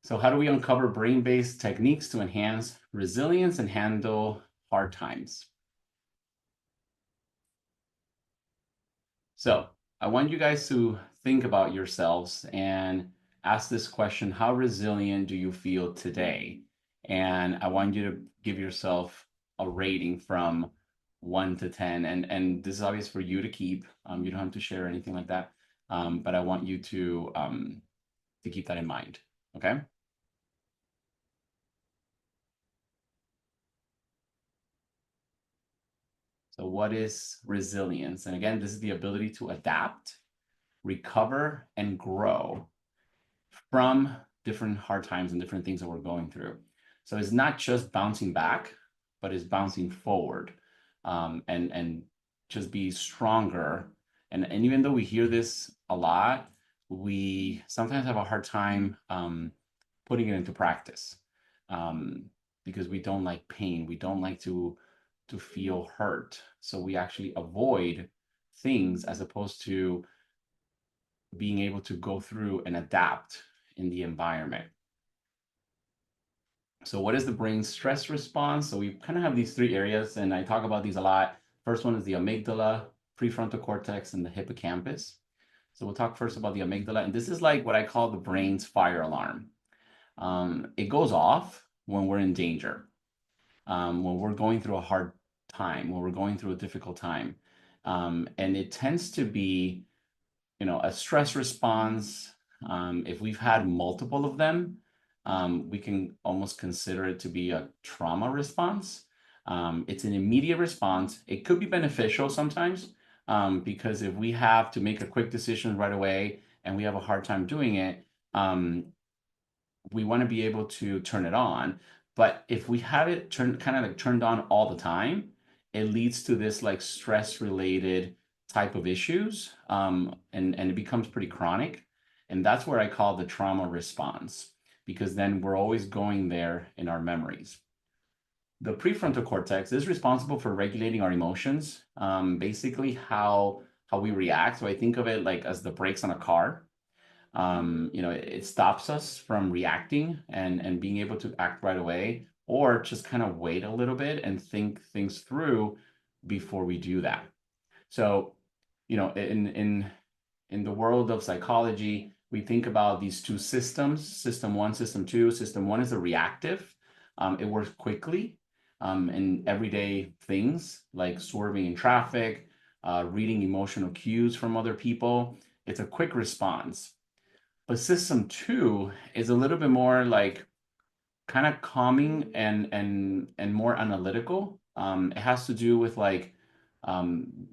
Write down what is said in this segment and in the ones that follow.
So how do we uncover brain-based techniques to enhance resilience and handle hard times? So I want you guys to think about yourselves and ask this question: how resilient do you feel today? And I want you to give yourself a rating from 1 to 10. And this is obvious for you to keep. You don't have to share anything like that. But I want you to keep that in mind. Okay? So what is resilience? And again, this is the ability to adapt, recover, and grow from different hard times and different things that we're going through. So it's not just bouncing back, but it's bouncing forward, and just be stronger. And even though we hear this a lot, we sometimes have a hard time putting it into practice, um, because we don't like pain. We don't like to feel hurt. So we actually avoid things as opposed to being able to go through and adapt in the environment. So what is the brain's stress response? So we kind of have these three areas, and I talk about these a lot. First one is the amygdala, prefrontal cortex, and the hippocampus. So we'll talk first about the amygdala, and this is like what I call the brain's fire alarm. It goes off when we're in danger, when we're going through a hard time, when we're going through a difficult time. And it tends to be, a stress response. If we've had multiple of them, we can almost consider it to be a trauma response. It's an immediate response. It could be beneficial sometimes, because if we have to make a quick decision right away and we have a hard time doing it, we want to be able to turn it on. But if we have it turned on all the time, it leads to this like stress related type of issues, and it becomes pretty chronic. And that's where I call the trauma response, because then we're always going there in our memories. The prefrontal cortex is responsible for regulating our emotions, basically how we react. So I think of it like as the brakes on a car. It stops us from reacting and being able to act right away, or just kind of wait a little bit and think things through before we do that. So, in the world of psychology, we think about these two systems: system one, system two. System one is a reactive. It works quickly, in everyday things like swerving in traffic, reading emotional cues from other people. It's a quick response. But system two is a little bit more like kind of calming and more analytical. It has to do with like, um,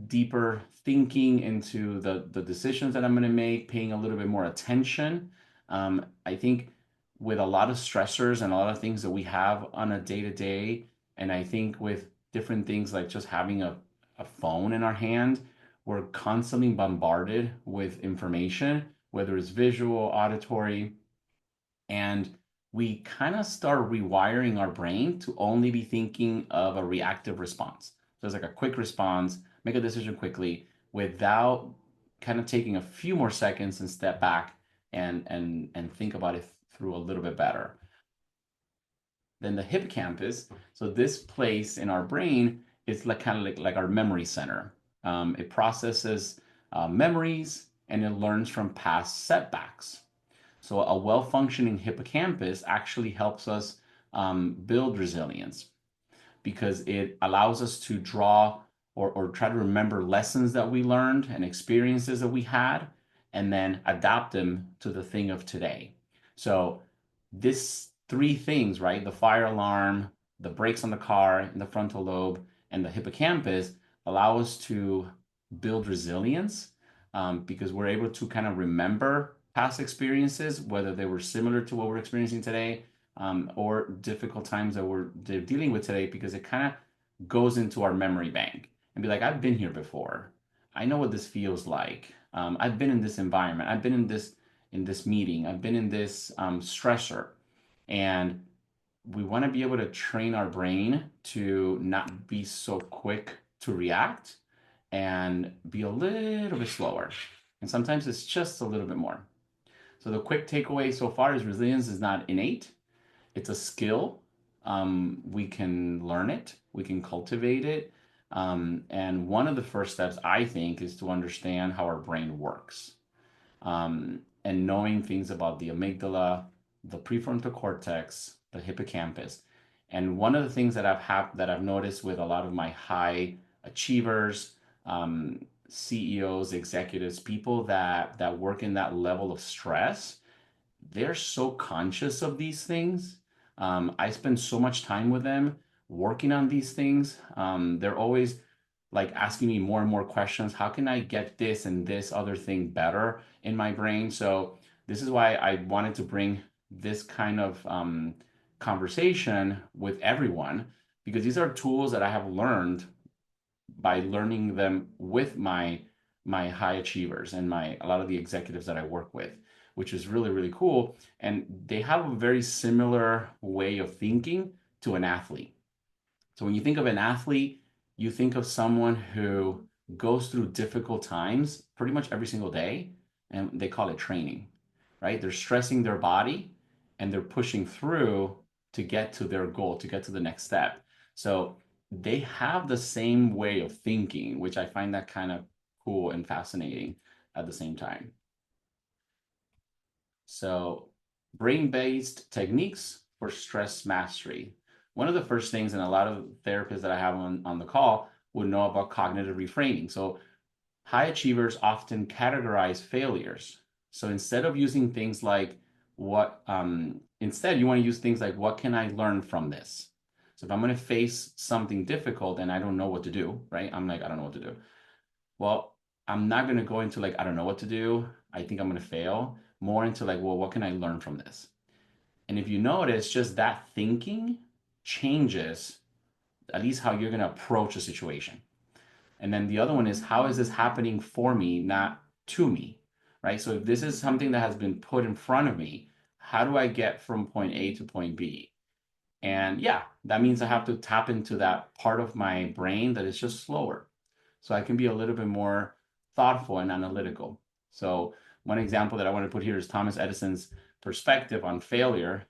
deeper thinking into the decisions that I'm going to make, paying a little bit more attention. I think with a lot of stressors and a lot of things that we have on a day to day, and I think with different things like just having a phone in our hand, we're constantly bombarded with information, whether it's visual, auditory, and we kind of start rewiring our brain to only be thinking of a reactive response. So it's like a quick response, make a decision quickly without kind of taking a few more seconds and step back and think about it through a little bit better. Then the hippocampus, so this place in our brain is like kind of like our memory center. It processes memories and it learns from past setbacks. So a well-functioning hippocampus actually helps us build resilience, because it allows us to draw or try to remember lessons that we learned and experiences that we had, and then adapt them to the thing of today. So this three things, right? The fire alarm, the brakes on the car, and the frontal lobe, and the hippocampus allow us to build resilience, because we're able to kind of remember past experiences, whether they were similar to what we're experiencing today, or difficult times that they're dealing with today, because it kind of goes into our memory bank and be like, I've been here before. I know what this feels like. I've been in this environment. I've been in this meeting. I've been in this stressor, and we want to be able to train our brain to not be so quick to react and be a little bit slower. And sometimes it's just a little bit more. So the quick takeaway so far is resilience is not innate. It's a skill. We can learn it, we can cultivate it. And one of the first steps, I think, is to understand how our brain works, and knowing things about the amygdala, the prefrontal cortex, the hippocampus. And one of the things that I've noticed with a lot of my high achievers, CEOs, executives, people that work in that level of stress, they're so conscious of these things. I spend so much time with them working on these things. They're always like asking me more and more questions. How can I get this and this other thing better in my brain? So this is why I wanted to bring this kind of conversation with everyone, because these are tools that I have learned by learning them with my high achievers and my a lot of the executives that I work with, which is really, really cool. And they have a very similar way of thinking to an athlete. So when you think of an athlete, you think of someone who goes through difficult times pretty much every single day, and they call it training, right? They're stressing their body and they're pushing through to get to their goal, to get to the next step. So they have the same way of thinking, which I find that kind of cool and fascinating at the same time. So, brain-based techniques for stress mastery. One of the first things, and a lot of therapists that I have on the call would know about cognitive reframing. So, high achievers often categorize failures. So, instead of using things like instead, you want to use things like, what can I learn from this? So, if I'm going to face something difficult and I don't know what to do, right? I'm like, I don't know what to do. Well, I'm not going to go into like, I don't know what to do. I think I'm going to fail. More into like, well, what can I learn from this? And if you notice, just that thinking changes at least how you're going to approach a situation. And then the other one is, how is this happening for me, not to me, right? So if this is something that has been put in front of me, how do I get from point A to point B? And yeah, that means I have to tap into that part of my brain that is just slower. So I can be a little bit more thoughtful and analytical. So one example that I want to put here is Thomas Edison's perspective on failure.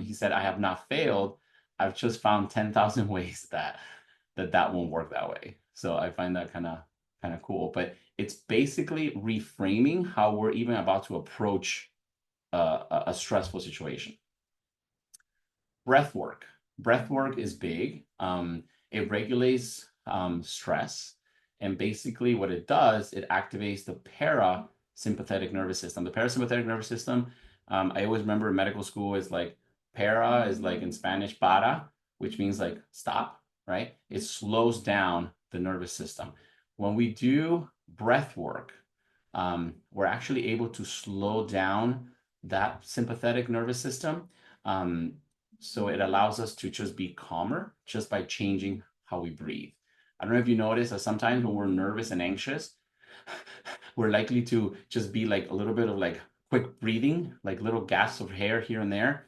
He said, "I have not failed. I've just found 10,000 ways that won't work that way." So I find that kind of cool. But it's basically reframing how we're even about to approach a stressful situation. Breath work. Breath work is big. It regulates stress. And basically, what it does, it activates the parasympathetic nervous system. The parasympathetic nervous system, I always remember in medical school, is like para is like in Spanish para, which means like stop, right? It slows down the nervous system. When we do breath work, we're actually able to slow down that sympathetic nervous system. So it allows us to just be calmer just by changing how we breathe. I don't know if you notice that sometimes when we're nervous and anxious, we're likely to just be like a little bit of like quick breathing, like little gasps of air here and there.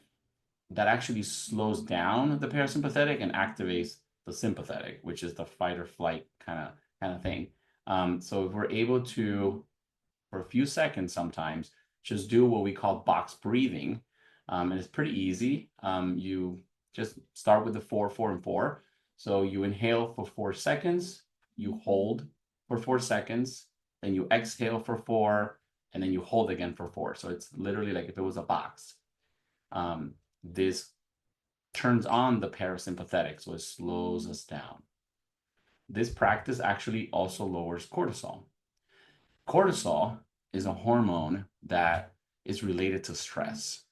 That actually slows down the parasympathetic and activates the sympathetic, which is the fight or flight kind of thing. So if we're able to, for a few seconds sometimes, just do what we call box breathing. And it's pretty easy. You just start with the 4, 4, and 4. So you inhale for 4 seconds, you hold for 4 seconds, then you exhale for 4, and then you hold again for 4. So it's literally like if it was a box. This turns on the parasympathetic, so it slows us down. This practice actually also lowers cortisol. Cortisol is a hormone that is related to stress.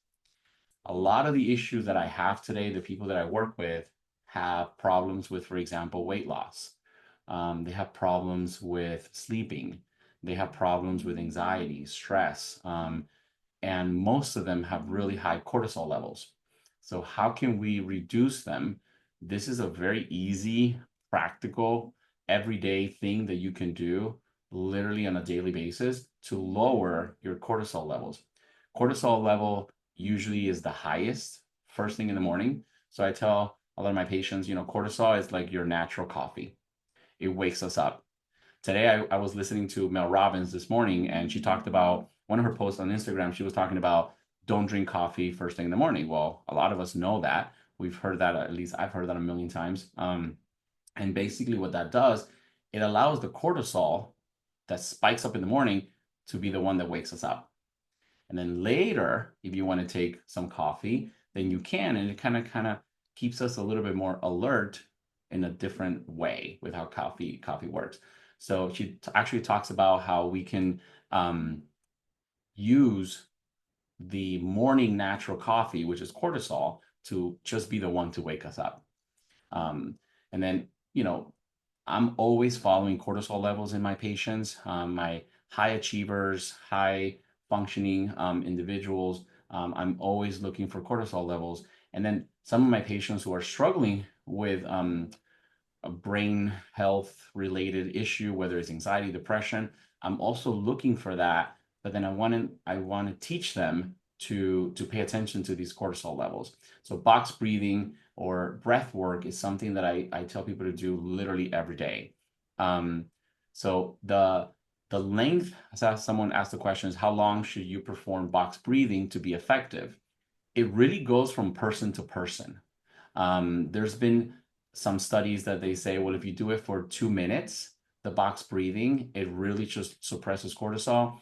A lot of the issues that I have today, the people that I work with have problems with, for example, weight loss. They have problems with sleeping. They have problems with anxiety, stress, and most of them have really high cortisol levels. So how can we reduce them? This is a very easy, practical, everyday thing that you can do literally on a daily basis to lower your cortisol levels. Cortisol level usually is the highest first thing in the morning. So I tell a lot of my patients, cortisol is like your natural coffee. It wakes us up. Today, I was listening to Mel Robbins this morning, and she talked about one of her posts on Instagram, she was talking about don't drink coffee first thing in the morning. Well, a lot of us know that. We've heard that, at least I've heard that a million times. And basically what that does, it allows the cortisol that spikes up in the morning to be the one that wakes us up. And then later, if you want to take some coffee, then you can, and it kind of keeps us a little bit more alert in a different way with how coffee works. So she actually talks about how we can use the morning natural coffee, which is cortisol, to just be the one to wake us up. And then, I'm always following cortisol levels in my patients, my high achievers, high functioning individuals. I'm always looking for cortisol levels. And then some of my patients who are struggling with a brain health related issue, whether it's anxiety, depression, I'm also looking for that. But then I want to teach them to pay attention to these cortisol levels. So box breathing or breath work is something that I tell people to do literally every day. So the length, as someone asked the question, is how long should you perform box breathing to be effective? It really goes from person to person. There's been some studies that they say, well, if you do it for 2 minutes, the box breathing, it really just suppresses cortisol.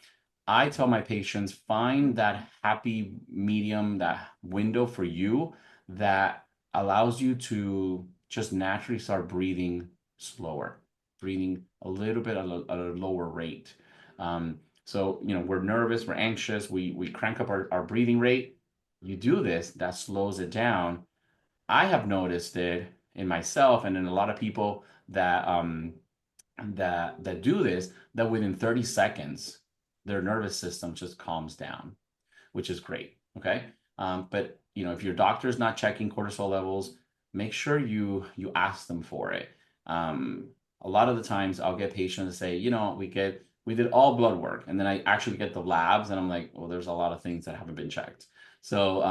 I tell my patients, find that happy medium, that window for you that allows you to just naturally start breathing slower, breathing a little bit at a lower rate. So, we're nervous, we're anxious, we crank up our breathing rate. You do this, that slows it down. I have noticed it in myself and in a lot of people that do this, that within 30 seconds, their nervous system just calms down, which is great. Okay. But if your doctor is not checking cortisol levels, make sure you ask them for it. A lot of the times I'll get patients say, we did all blood work, and then I actually get the labs and I'm like, well, there's a lot of things that haven't been checked. So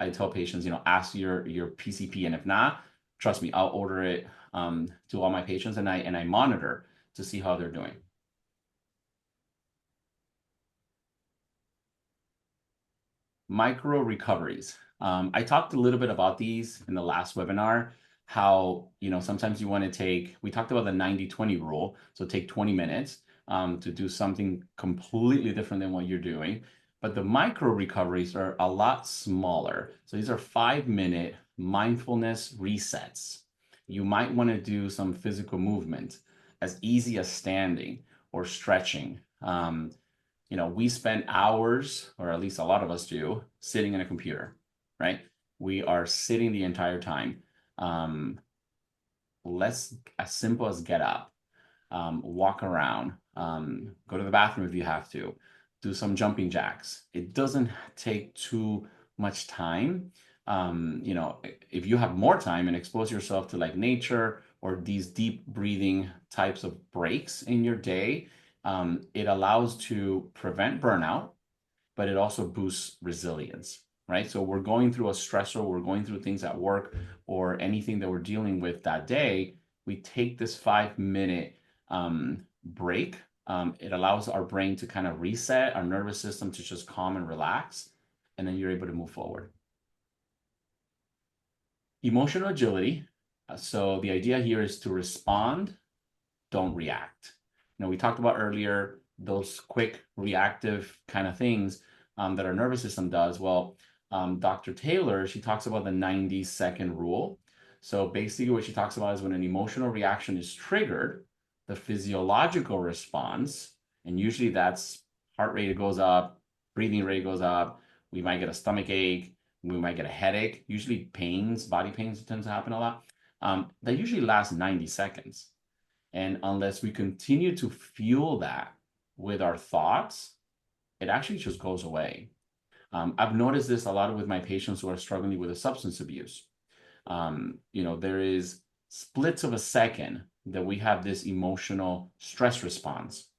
I tell patients, ask your PCP, and if not, trust me, I'll order it to all my patients, and I monitor to see how they're doing. Micro recoveries. I talked a little bit about these in the last webinar, how, sometimes you want to we talked about the 90-20 rule. So take 20 minutes to do something completely different than what you're doing. But the micro recoveries are a lot smaller. So these are 5-minute mindfulness resets. You might want to do some physical movement as easy as standing or stretching. We spend hours, or at least a lot of us do, sitting in a computer, right? We are sitting the entire time. Let's, as simple as get up, walk around, go to the bathroom if you have to, do some jumping jacks. It doesn't take too much time. If you have more time and expose yourself to like nature or these deep breathing types of breaks in your day, it allows to prevent burnout, but it also boosts resilience, right? So we're going through a stressor, we're going through things at work or anything that we're dealing with that day. We take this 5-minute break. It allows our brain to kind of reset, our nervous system to just calm and relax, and then you're able to move forward. Emotional agility. So the idea here is to respond, don't react. We talked about earlier those quick reactive kind of things that our nervous system does. Well, Dr. Taylor, she talks about the 90-second rule. So basically what she talks about is when an emotional reaction is triggered, the physiological response, and usually that's heart rate goes up, breathing rate goes up, we might get a stomach ache, we might get a headache, usually body pains tend to happen a lot. That usually lasts 90 seconds. And unless we continue to fuel that with our thoughts, it actually just goes away. I've noticed this a lot with my patients who are struggling with a substance abuse. There is splits of a second that we have this emotional stress response.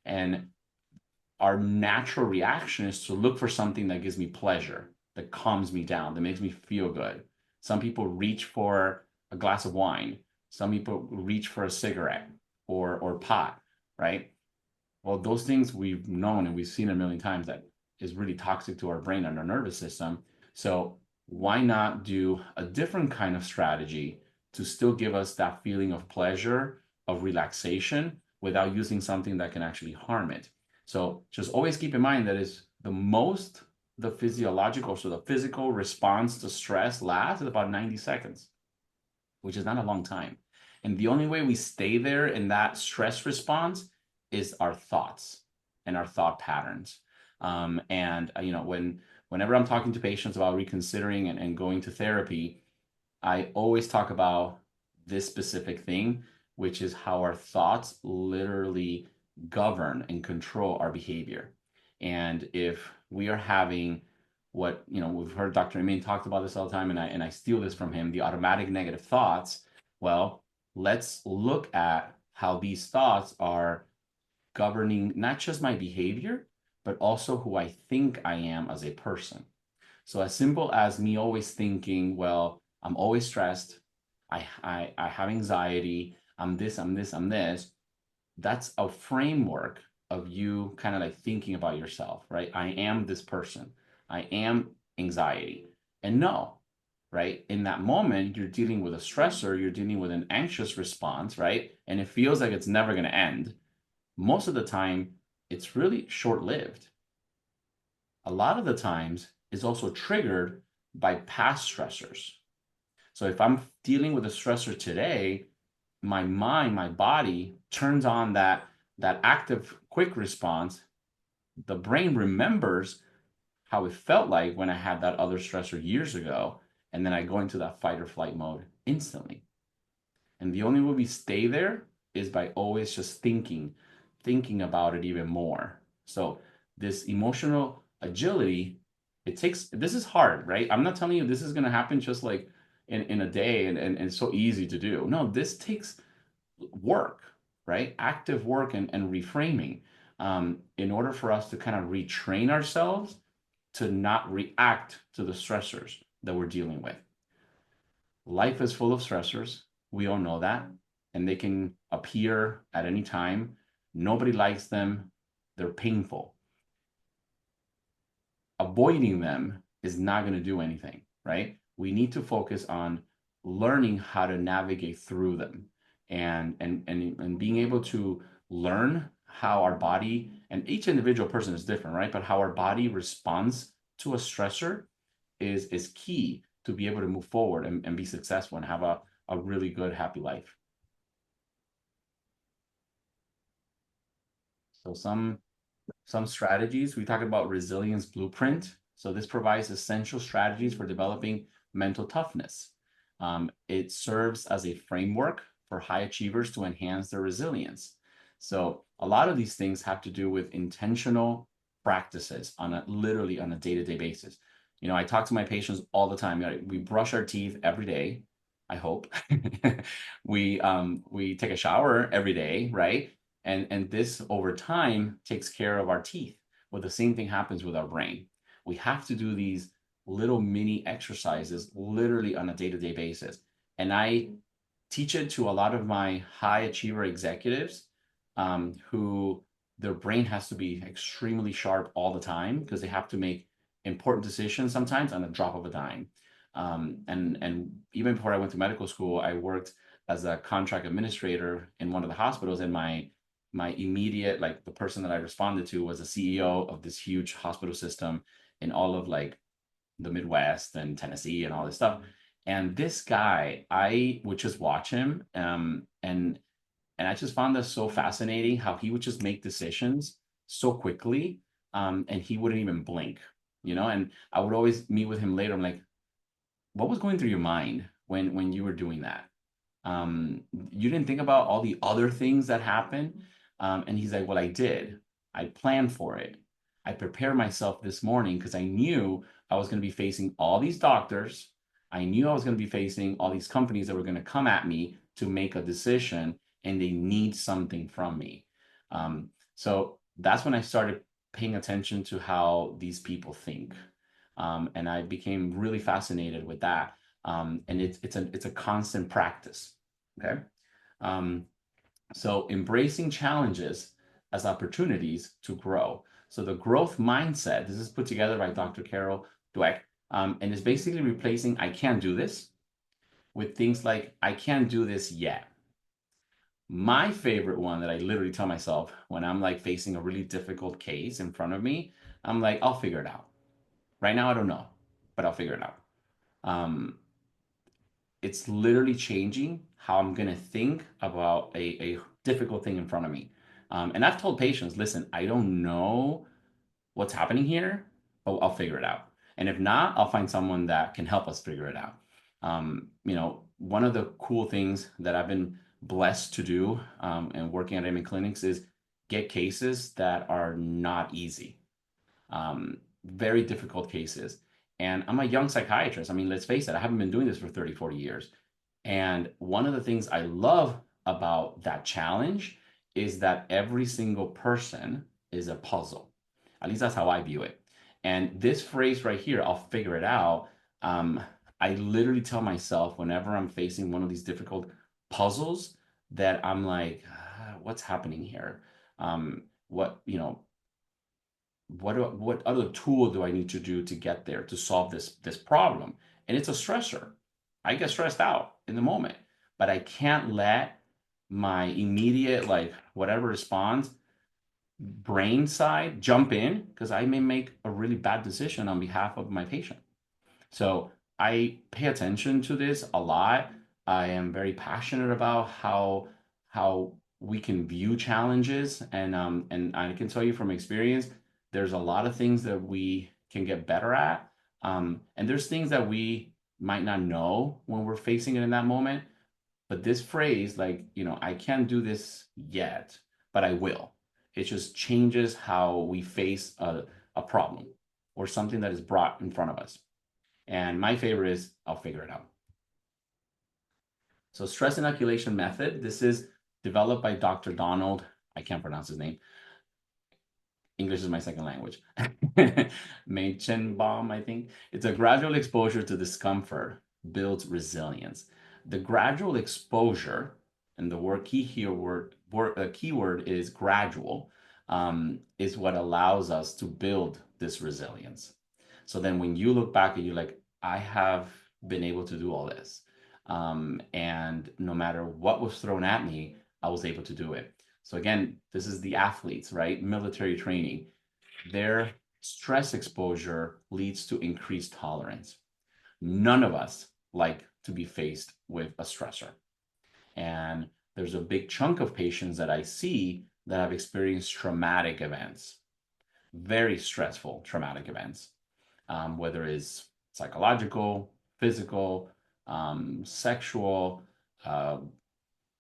And our natural reaction is to look for something that gives me pleasure, that calms me down, that makes me feel good. Some people reach for a glass of wine. Some people reach for a cigarette or pot, right? Well, those things we've known and we've seen a million times that is really toxic to our brain and our nervous system. So why not do a different kind of strategy to still give us that feeling of pleasure, of relaxation, without using something that can actually harm it? So just always keep in mind that is the physiological, so the physical response to stress lasts about 90 seconds, which is not a long time. And the only way we stay there in that stress response is our thoughts and our thought patterns. Whenever I'm talking to patients about reconsidering and going to therapy, I always talk about this specific thing, which is how our thoughts literally govern and control our behavior. And if we are having what, we've heard Dr. Amin talked about this all the time, and I steal this from him, the automatic negative thoughts. Well, let's look at how these thoughts are governing not just my behavior, but also who I think I am as a person. So as simple as me always thinking, well, I'm always stressed, I have anxiety, I'm this, I'm this, I'm this. That's a framework of you kind of like thinking about yourself, right? I am this person. I am anxiety. And no, right? In that moment, you're dealing with a stressor, you're dealing with an anxious response, right? And it feels like it's never going to end. Most of the time, it's really short-lived. A lot of the times, it's also triggered by past stressors. So if I'm dealing with a stressor today, my mind, my body turns on that active quick response. The brain remembers how it felt like when I had that other stressor years ago, and then I go into that fight or flight mode instantly. And the only way we stay there is by always just thinking about it even more. So this emotional agility, this is hard, right? I'm not telling you this is going to happen just like in a day and it's so easy to do. No, this takes work, right? Active work and reframing in order for us to kind of retrain ourselves to not react to the stressors that we're dealing with. Life is full of stressors. We all know that. And they can appear at any time. Nobody likes them. They're painful. Avoiding them is not going to do anything, right? We need to focus on learning how to navigate through them and being able to learn how our body, and each individual person is different, right? But how our body responds to a stressor is key to be able to move forward and be successful and have a really good, happy life. So some strategies, we talk about resilience blueprint. So this provides essential strategies for developing mental toughness. It serves as a framework for high achievers to enhance their resilience. So a lot of these things have to do with intentional practices literally on a day-to-day basis. I talk to my patients all the time. We brush our teeth every day, I hope. We take a shower every day, right? And this over time takes care of our teeth. Well, the same thing happens with our brain. We have to do these little mini exercises literally on a day-to-day basis. And I teach it to a lot of my high achiever executives who their brain has to be extremely sharp all the time because they have to make important decisions sometimes on a drop of a dime. And even before I went to medical school, I worked as a contract administrator in one of the hospitals, and my immediate, like the person that I responded to was the CEO of this huge hospital system in all of like the Midwest and Tennessee and all this stuff. And this guy, I would just watch him, and I just found this so fascinating how he would just make decisions so quickly, and he wouldn't even blink, And I would always meet with him later. I'm like, what was going through your mind when you were doing that? You didn't think about all the other things that happened. And he's like, well, I did. I planned for it. I prepared myself this morning because I knew I was going to be facing all these doctors. I knew I was going to be facing all these companies that were going to come at me to make a decision, and they need something from me. So that's when I started paying attention to how these people think. And I became really fascinated with that. And it's a constant practice. Okay. So embracing challenges as opportunities to grow. So the growth mindset, this is put together by Dr. Carol Dweck, and is basically replacing I can't do this with things like I can't do this yet. My favorite one that I literally tell myself when I'm like facing a really difficult case in front of me, I'm like, I'll figure it out. Right now, I don't know, but I'll figure it out. Um, it's literally changing how I'm going to think about a difficult thing in front of me. And I've told patients, listen, I don't know what's happening here, but I'll figure it out. And if not, I'll find someone that can help us figure it out. One of the cool things that I've been blessed to do and working at academic clinics is get cases that are not easy, very difficult cases. And I'm a young psychiatrist. I mean, let's face it, I haven't been doing this for 30, 40 years. And one of the things I love about that challenge is that every single person is a puzzle. At least that's how I view it. And this phrase right here, I'll figure it out. Um, I literally tell myself whenever I'm facing one of these difficult puzzles that I'm like, what's happening here? What other tool do I need to do to get there to solve this problem? And it's a stressor. I get stressed out in the moment, but I can't let my immediate like whatever response brain side jump in because I may make a really bad decision on behalf of my patient. So I pay attention to this a lot. I am very passionate about how we can view challenges, and I can tell you from experience, there's a lot of things that we can get better at, and there's things that we might not know when we're facing it in that moment. But this phrase, like, I can't do this yet, but I will. It just changes how we face a problem or something that is brought in front of us. And my favorite is I'll figure it out. So stress inoculation method, this is developed by Dr. Donald, I can't pronounce his name. English is my second language. Menchenbaum, I think. It's a gradual exposure to discomfort builds resilience. The gradual exposure, and the keyword is gradual, is what allows us to build this resilience. So then when you look back and you're like, I have been able to do all this. And no matter what was thrown at me, I was able to do it. So again, this is the athletes, right? Military training. Their stress exposure leads to increased tolerance. None of us like to be faced with a stressor. And there's a big chunk of patients that I see that have experienced traumatic events, very stressful traumatic events, whether it's psychological, physical, sexual,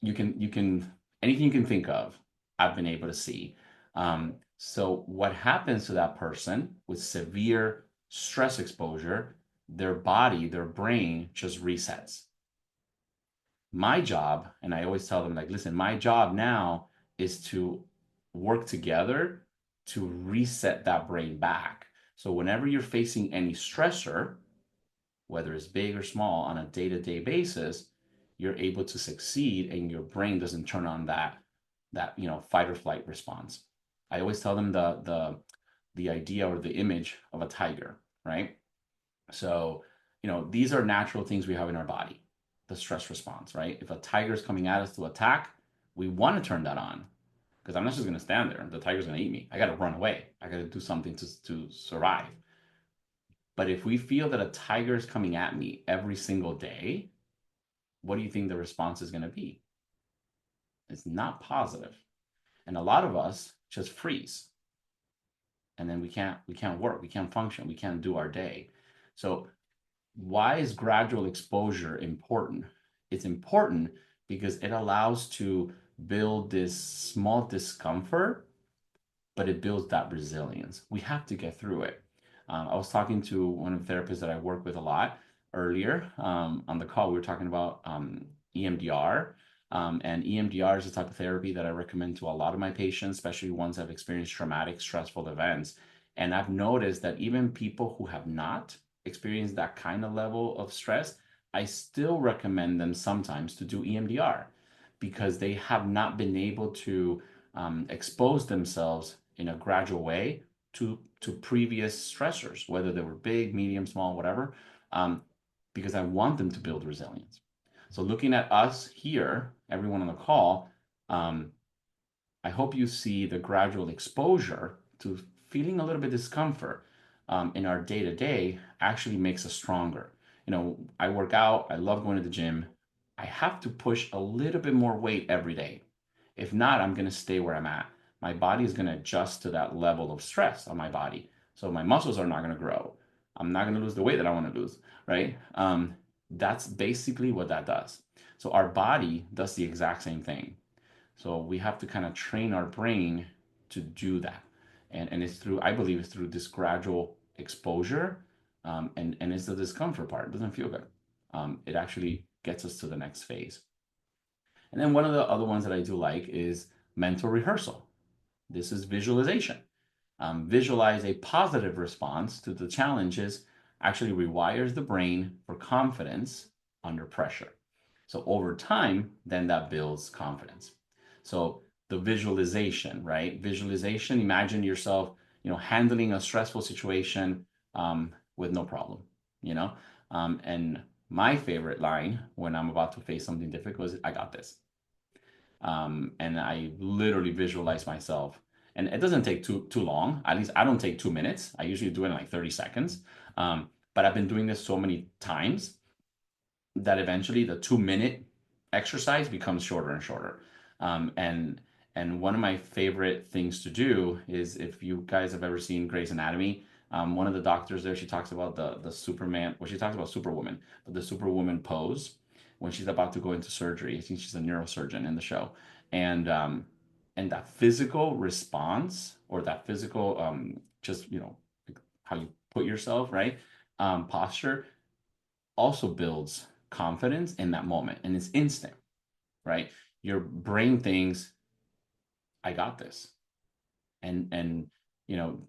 you can anything you can think of, I've been able to see. So what happens to that person with severe stress exposure, their body, their brain just resets. My job, and I always tell them, like, listen, my job now is to work together to reset that brain back. So whenever you're facing any stressor, whether it's big or small, on a day-to-day basis, you're able to succeed and your brain doesn't turn on that fight or flight response. I always tell them the idea or the image of a tiger, right? So, these are natural things we have in our body, the stress response, right? If a tiger is coming at us to attack, we want to turn that on because I'm not just going to stand there. The tiger's going to eat me. I got to run away. I got to do something to survive. But if we feel that a tiger is coming at me every single day, what do you think the response is going to be? It's not positive. And a lot of us just freeze. And then we can't work, we can't function, we can't do our day. So why is gradual exposure important? It's important because it allows to build this small discomfort, but it builds that resilience. We have to get through it. I was talking to one of the therapists that I work with a lot earlier on the call. We were talking about EMDR. And EMDR is a type of therapy that I recommend to a lot of my patients, especially ones that have experienced traumatic, stressful events. And I've noticed that even people who have not experienced that kind of level of stress, I still recommend them sometimes to do EMDR because they have not been able to expose themselves in a gradual way to previous stressors, whether they were big, medium, small, whatever, um, because I want them to build resilience. So looking at us here, everyone on the call, um, I hope you see the gradual exposure to feeling a little bit discomfort in our day to day actually makes us stronger. I work out, I love going to the gym. I have to push a little bit more weight every day. If not, I'm going to stay where I'm at. My body is going to adjust to that level of stress on my body. So my muscles are not going to grow. I'm not going to lose the weight that I want to lose, right? That's basically what that does. So our body does the exact same thing. So we have to kind of train our brain to do that. And it's through, I believe, it's through this gradual exposure. And it's the discomfort part. It doesn't feel good. It actually gets us to the next phase. And then one of the other ones that I do like is mental rehearsal. This is visualization. Visualize a positive response to the challenges actually rewires the brain for confidence under pressure. So over time, then that builds confidence. So the visualization, right? Visualization, imagine yourself, handling a stressful situation with no problem, you know? And my favorite line when I'm about to face something difficult is, I got this. And I literally visualize myself. And it doesn't take too long. At least I don't take 2 minutes. I usually do it in like 30 seconds. But I've been doing this so many times that eventually the 2 minute exercise becomes shorter and shorter. And one of my favorite things to do is, if you guys have ever seen Grey's Anatomy, one of the doctors there, she talks about the Superman, well, she talks about Superwoman, but the Superwoman pose when she's about to go into surgery. I think she's a neurosurgeon in the show. And that physical response, or that physical just how you put yourself, right? Posture also builds confidence in that moment, and it's instant, right? Your brain thinks, I got this. And you know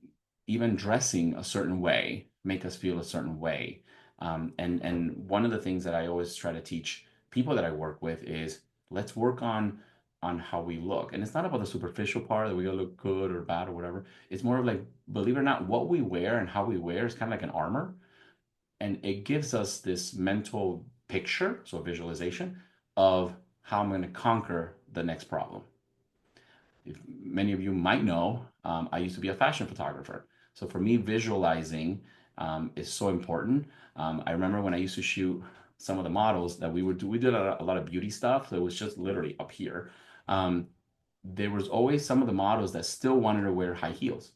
even dressing a certain way make us feel a certain way. And one of the things that I always try to teach people that I work with is, let's work on how we look. And it's not about the superficial part that we gotta look good or bad or whatever. It's more of like, believe it or not, what we wear and how we wear is kind of like an armor, and it gives us this mental picture, so visualization of how I'm going to conquer the next problem. If many of you might know, I used to be a fashion photographer. So for me, visualizing is so important. I remember when I used to shoot some of the models that we did a lot of beauty stuff. So it was just literally up here. Um, there was always some of the models that still wanted to wear high heels.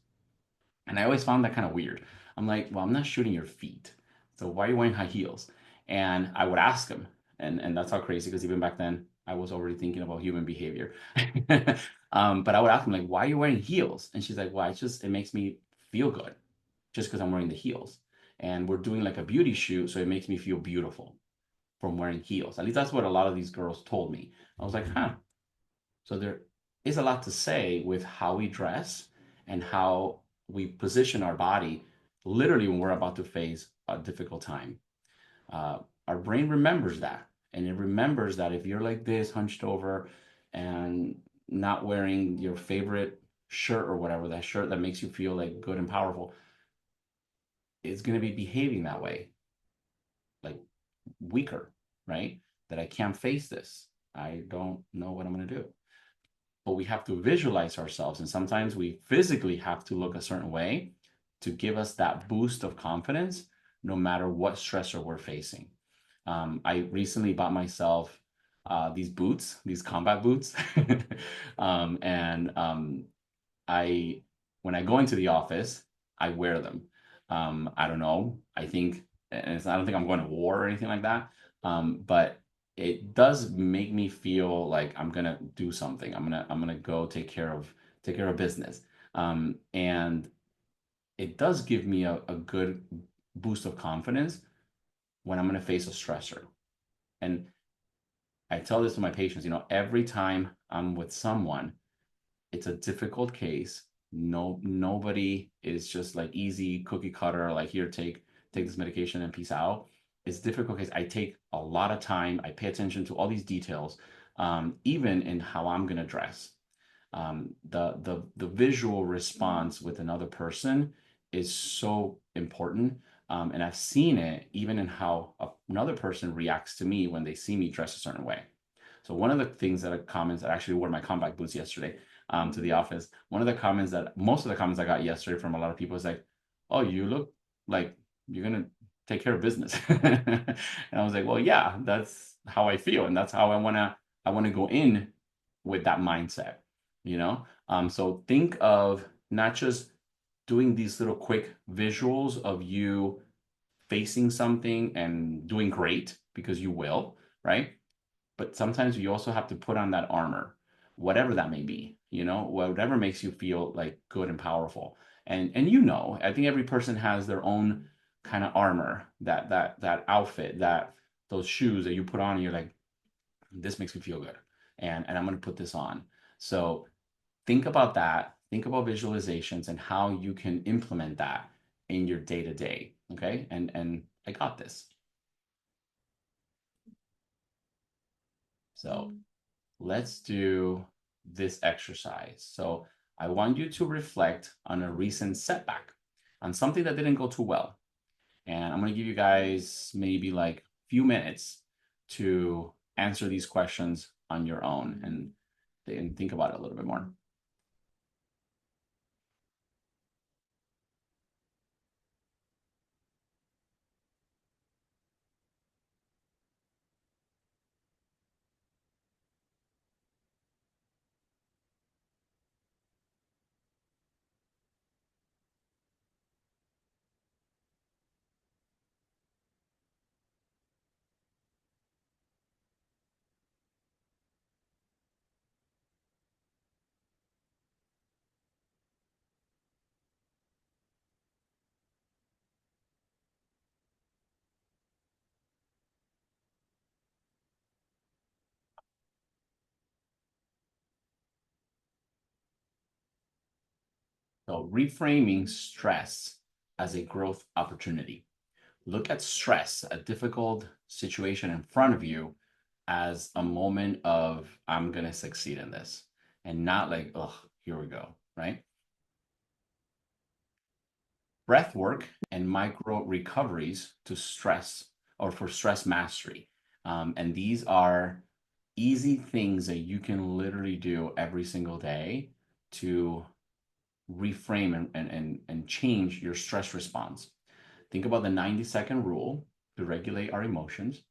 And I always found that kind of weird. I'm like, well, I'm not shooting your feet. So why are you wearing high heels? And I would ask him. And that's how crazy, because even back then, I was already thinking about human behavior. But I would ask him, like, why are you wearing heels? And she's like, well, it makes me feel good just because I'm wearing the heels. And we're doing like a beauty shoot, so it makes me feel beautiful from wearing heels. At least that's what a lot of these girls told me. I was like, huh. So there is a lot to say with how we dress and how we position our body literally when we're about to face a difficult time. Our brain remembers that. And it remembers that if you're like this, hunched over and not wearing your favorite shirt or whatever, that shirt that makes you feel like good and powerful, it's going to be behaving that way, like weaker, right? That I can't face this. I don't know what I'm going to do. But we have to visualize ourselves. And sometimes we physically have to look a certain way to give us that boost of confidence, no matter what stressor we're facing. I recently bought myself these boots, these combat boots. And I, when I go into the office, I wear them. I don't know. I think, I don't think I'm going to war or anything like that. But it does make me feel like I'm gonna do something. I'm gonna go take care of business. And it does give me a good boost of confidence when I'm gonna face a stressor. And I tell this to my patients, every time I'm with someone, it's a difficult case. No, nobody is just like easy cookie cutter, like, here, take this medication and peace out. It's difficult because I take a lot of time. I pay attention to all these details, even in how I'm gonna dress. The visual response with another person is so important. And I've seen it even in how another person reacts to me when they see me dressed a certain way. So one of the things that comments, I actually wore my combat boots yesterday to the office. One of the comments that most of the comments I got yesterday from a lot of people is like, "Oh, you look like you're gonna take care of business." And I was like, "Well, yeah, that's how I feel, and that's how I wanna go in with that mindset, you know." So think of not just doing these little quick visuals of you facing something and doing great because you will, right? But sometimes you also have to put on that armor, whatever that may be, whatever makes you feel like good and powerful. And I think every person has their own kind of armor, that outfit, that those shoes that you put on and you're like, this makes me feel good. And I'm gonna put this on. So think about that. Think about visualizations and how you can implement that in your day to day. Okay. And I got this. So let's do this exercise. So I want you to reflect on a recent setback, on something that didn't go too well. And I'm going to give you guys maybe like a few minutes to answer these questions on your own and think about it a little bit more. So reframing stress as a growth opportunity. Look at stress, a difficult situation in front of you, as a moment of, I'm going to succeed in this, and not like, oh, here we go, right? Breath work and micro recoveries to stress or for stress mastery. And these are easy things that you can literally do every single day to reframe and change your stress response. Think about the 90-second rule to regulate our emotions,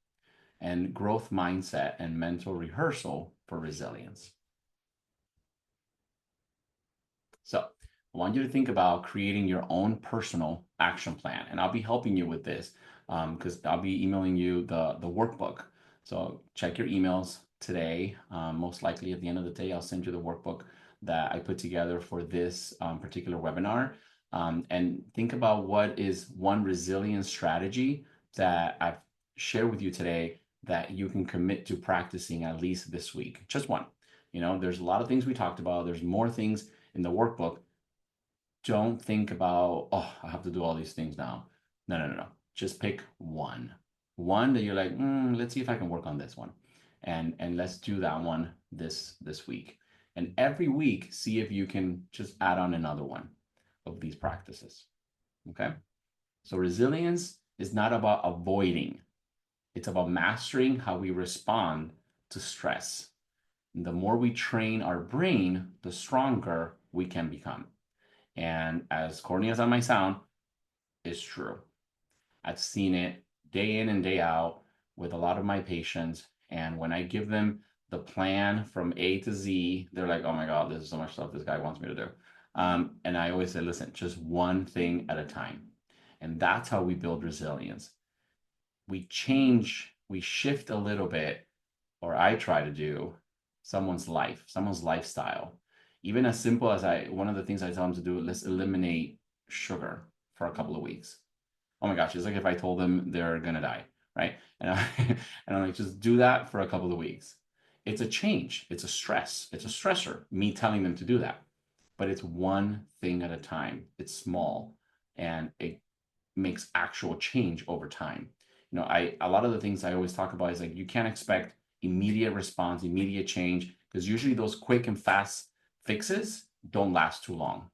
and growth mindset and mental rehearsal for resilience. So I want you to think about creating your own personal action plan. And I'll be helping you with this because I'll be emailing you the workbook. So check your emails today. Most likely at the end of the day, I'll send you the workbook that I put together for this particular webinar. And think about what is one resilience strategy that I've shared with you today that you can commit to practicing at least this week. Just one. There's a lot of things we talked about. There's more things in the workbook. Don't think about, oh, I have to do all these things now. No, no, no, no. Just pick one. One that you're like, let's see if I can work on this one. And let's do that one this week. And every week, see if you can just add on another one of these practices. Okay? So resilience is not about avoiding. It's about mastering how we respond to stress. And the more we train our brain, the stronger we can become. And as corny as that might sound, it's true. I've seen it day in and day out with a lot of my patients. And when I give them the plan from A to Z, they're like, oh my God, this is so much stuff this guy wants me to do. And I always say, listen, just one thing at a time. And that's how we build resilience. We shift a little bit, or I try to do, someone's life, someone's lifestyle. Even as simple as one of the things I tell them to do, let's eliminate sugar for a couple of weeks. Oh my gosh, it's like if I told them they're gonna die, right? And I'm like, just do that for a couple of weeks. It's a change, it's a stress, it's a stressor, me telling them to do that. But it's one thing at a time. It's small and it makes actual change over time. A lot of the things I always talk about is like you can't expect immediate response, immediate change, because usually those quick and fast fixes don't last too long.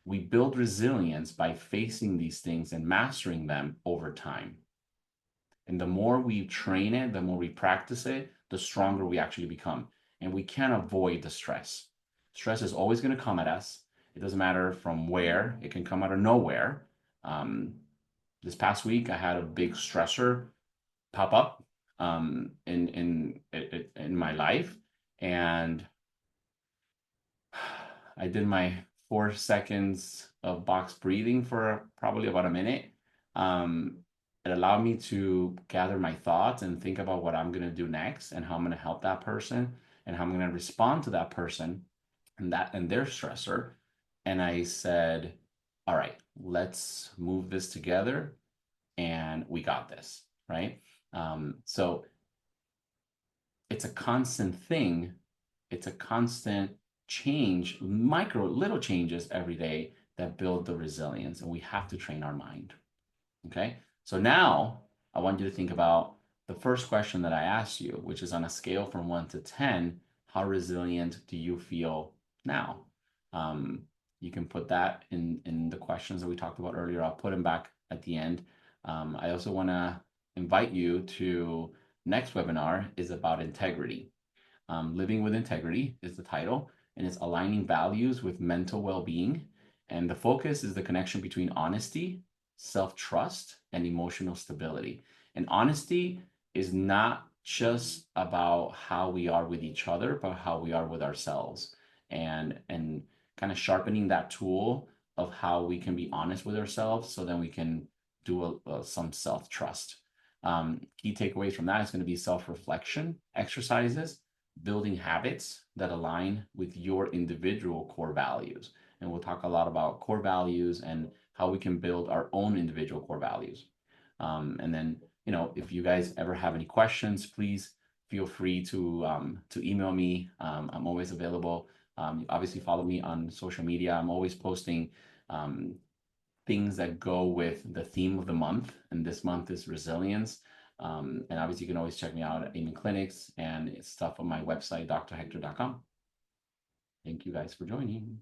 We build resilience by facing these things and mastering them over time. And the more we train it, the more we practice it, the stronger we actually become. And we can't avoid the stress. Stress is always going to come at us. It doesn't matter from where, it can come out of nowhere. This past week, I had a big stressor pop up in my life, and I did my 4 seconds of box breathing for probably about a minute. It allowed me to gather my thoughts and think about what I'm going to do next and how I'm going to help that person and how I'm going to respond to that person and their stressor. And I said, all right, let's move this together and we got this, right? So it's a constant thing. It's a constant change, little changes every day that build the resilience, and we have to train our mind. Okay. So now I want you to think about the first question that I asked you, which is on a scale from 1 to 10, how resilient do you feel now? You can put that in the questions that we talked about earlier. I'll put them back at the end. I also want to invite you to next webinar is about integrity. Living with Integrity is the title, and it's aligning values with mental well-being. And the focus is the connection between honesty, self-trust, and emotional stability. And honesty is not just about how we are with each other, but how we are with ourselves. And kind of sharpening that tool of how we can be honest with ourselves so then we can do some self-trust. Key takeaways from that is going to be self-reflection exercises, building habits that align with your individual core values. And we'll talk a lot about core values and how we can build our own individual core values. And then, if you guys ever have any questions, please feel free to email me. I'm always available. Obviously, follow me on social media. I'm always posting things that go with the theme of the month. And this month is resilience. And obviously, you can always check me out at Amen Clinics and stuff on my website, drhector.com. Thank you guys for joining.